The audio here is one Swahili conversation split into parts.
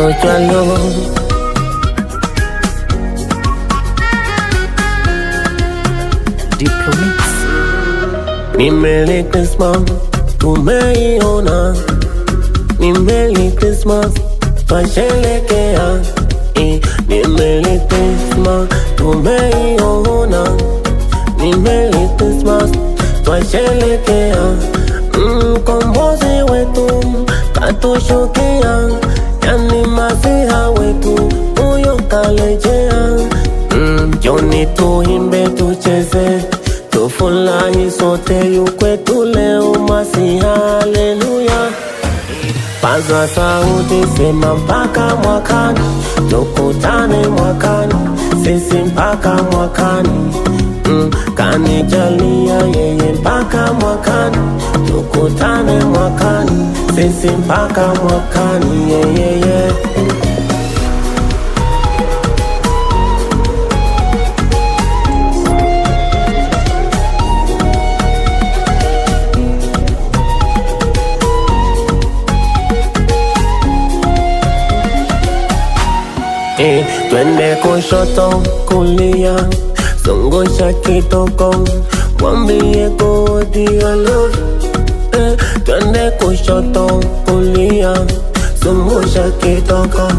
Sojalo Diplomix. Nimeli Christmas tumeiona, Nimeli Christmas twasherekea, Nimeli Christmas tumeiona, Nimeli Christmas twasherekea, mkombozi wetu katushukia, yani masiha wetu huyo kalejea. Joni tuimbe tucheze tufurahi sote yukwetu leo masiha, haleluya. Paza sauti sema mpaka mwakani, tukutane mwakani, sisi mpaka mwakani. Kanijalia yeye mpaka mwakani, tukutane mwakani, sisi mpaka mwakani, yeye. Twende kushoto kulia, zungusha kitoko, mwambie God I love you. Twende kushoto kulia, zungusha kitoko,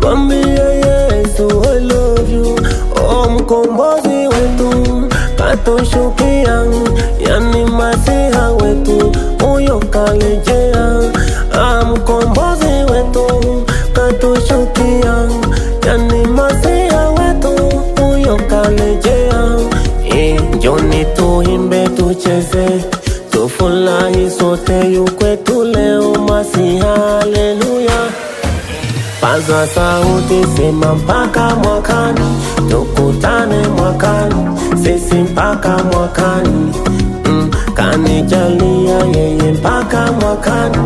mwambie Yesu I love you. Oh, mkombozi wetu katushukia, yani masiha wetu huyo kalejea. Mkombozi wetu katushukia, yani masiha wetu huyo kalejea. Njoni tuimbe tucheze tufurahi sote yukwetu leo masiha, haleluya. Paza sauti sema mpaka mwakani, tukutane mwakani, sisi mpaka mwakani. Kanijalia yeye mpaka mwakani,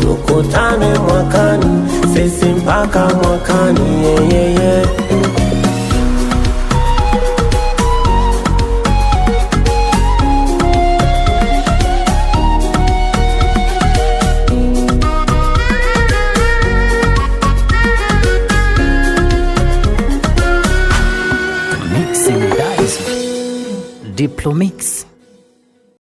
tukutane mwakani, sisi mpaka mwakani, yeye. Mixing Dice. Diplomix.